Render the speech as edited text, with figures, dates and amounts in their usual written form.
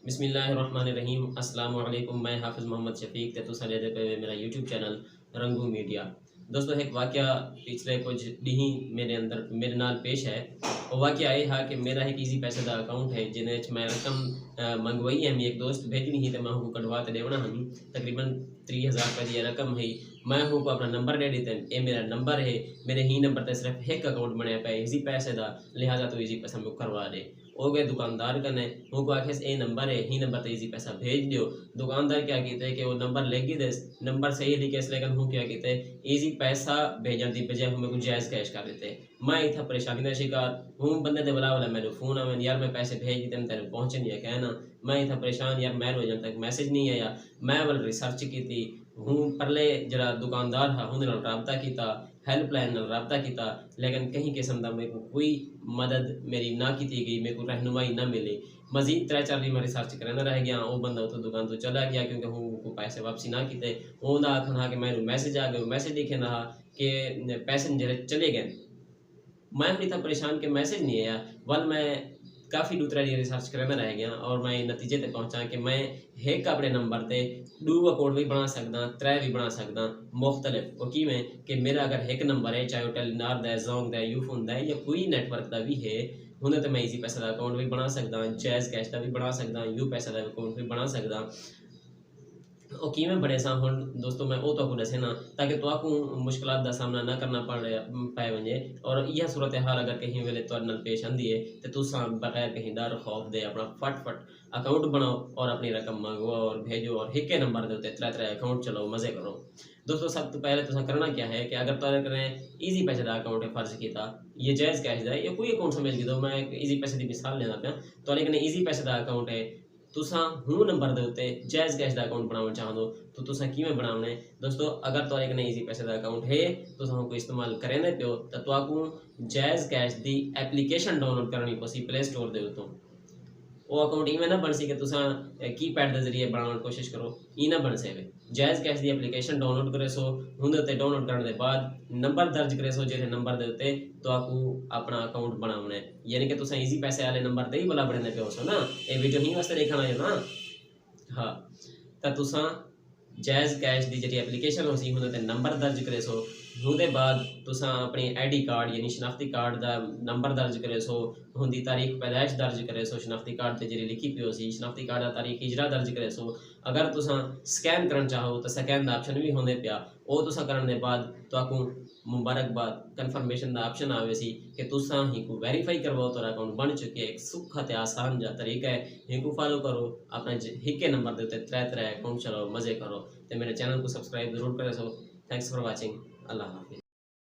बिस्मिल्लाहिर्रहमानिर्रहीम। अस्सलाम वालेकुम। मैं हाफिज़ मोहम्मद शफीक ते तुसां ॾिसदे पे मेरा यूट्यूब चैनल रंगू मीडिया। दोस्तों एक वाक़या पिछले कुछ ॾींहं मेरे नाल पेश है। वो वाक़या ये हा कि मेरा एक ईज़ी पैसे दा अकाउंट है जिन्हें मैं रकम मंगवाई है। मैं एक दोस्त भेजनी ही तो मैं उनको कढ़वा ते देवना हम तकरीबन 3000 रुपये की रकम है। मैं उनको अपना नंबर दे देते ये मेरा नंबर है। मेरे ही नंबर पर सिर्फ एक अकाउंट बनया पे ईज़ी पैसे दा, लिहाजा तो ईज़ी पैसा मुझे करवा दे। हो गए दुकानदार कने उनको आखे ए नंबर है ही नंबर ते ईज़ी पैसा भेज दियो। दुकानदार क्या कीते कि वो नंबर लेगी दे नंबर सही लिखे इस लेकिन हूँ क्या कीते ईज़ी पैसा भेजन दी बजाय हमें को जायज़ कैश कर देते। मैं इतना परेशानी का शिकार हूँ। बंदे दे बुला वाला मेरे फ़ोन आवे यार मैं पैसे भेज दिते तेरे पहुँचे नहीं है कहना। मैं इतना परेशान यार मैं रोज तक मैसेज नहीं आया। मैं वाल रिसर्च की थी हूँ परले जरा दुकानदार हा उन्हें रबता किया हेल्पलाइन रबता किया लेकिन कहीं किस्म का मेरे को कोई मदद मेरी ना की गई। मेरे को रहनुमाई ना मिली। मजीद 3-4 दिन मैं रिसर्च करना रह गया। वो बंदा तो दुकान तो चला गया क्योंकि हूँ को पैसे वापसी ना किते। वो आखना कि मैं मैसेज आ गए मैसेज लिखे ना कि पैसे जरे चले गए। मैं भी था परेशान कि मैसेज नहीं आया। वल मैं काफ़ी दूसरा रिसर्च करना रह गया और मैं नतीजे तक पहुँचा कि मैं एक अपने नंबर से 2 अकाउंट भी बना सकदा 3 भी बना सकदा मुख्तलिफ वो कि में कि मेरा अगर एक नंबर है चाहे वो टेलीनार दा जोंग दा यूफोन दा या कोई नेटवर्क का भी है उन्हें तो मैं ईज़ी पैसा का अकाउंट भी बना सकदा जायज़ कैश का भी बना सकदा यू पैसा का अकाउंट भी बना सकदा। ਉਹ ਕਿਵੇਂ ਬਣੇ ਸਾਂ ਹੁਣ ਦੋਸਤੋ मैं वो तो आपको दसे ना ताकि तो आपको मुश्किलात का सामना ना करना पाए वजे। और यह सूरत हाल अगर कहीं वेले तो नल पेश आंदी है तो तुसा बगैर कहीं डर खौफ दे अपना फट अकाउंट बनाओ और अपनी रकम मंगवाओ और भेजो और एक नंबर के उत्ते 3 अकाउंट चलाओ मज़े करो। दोस्तों सब तो पहले तुसा करना क्या है कि अगर तो करें ईजी पैसे का अकाउंट है फर्ज किया ये जायज़ कैश का या कोई अकाउंट समझ दो मैं एक ईजी पैसे की मिसाल लेना पाया तो लेकिन ईजी पैसे का अकाउंट है तुसा हूँ नंबर के उत्ते जायज़ कैश का अकाउंट बनाना चाहो तो तुसा किवें बनाना है। दोस्तों अगर तो एक ईजी पैसे का अकाउंट है तो कोई इस्तेमाल करें पियो तो आपको जायज़ कैश की एप्लीकेशन डाउनलोड करनी पसी प्ले स्टोर के उत्तों। वो अकाउंट इवें ना बन सी कि तुसा कीपैड के जरिए बनाने की कोशिश करो ई ना बन सके। जायज़ कैश की एप्लीकेशन डाउनलोड करे सो उन्हें डाउनलोड करने के बाद नंबर दर्ज करे सो जिस नंबर के उत्ते तो आपको अपना अकाउंट बनाना है यानी कि तुसा ईजी पैसे वाले नंबर से ही भला बनने पे हो सो ना ये वीडियो ही वास्ते देखना है ना। हाँ तो तुसा जायज़ कैश की जी एप्लीकेशन हो सी उन्हें नंबर दर्ज करे सो उसके बाद तुसा अपनी आईडी कार्ड यानी शनाख्ती कार्ड का नंबर दर्ज करे सो उनकी तारीख पैदाइश दर्ज करे सो शनाख्ती कार्ड से जी लिखी पी हो सी शनाख्ती कार्ड का तारीख हिजरा दर्ज करे सो। अगर तुसा स्कैन करना चाहो तो स्कैन का ऑप्शन भी होने पाया वो तुसा करने के बाद तो आपको मुबारकबाद कन्फर्मेशन का ऑप्शन आवे सी कि तुसा ही को वेरीफाई करवाओ तो अकाउंट बन चुके एक सुखा ते आसान जा तरीका है इनको फॉलो करो अपना एक नंबर के उत्ते 3 अकाउंट चलाओ मज़े करो तो मेरे चैनल को सब्सक्राइब जरूर करो। Thanks for watching. अल्लाह हाफिज़।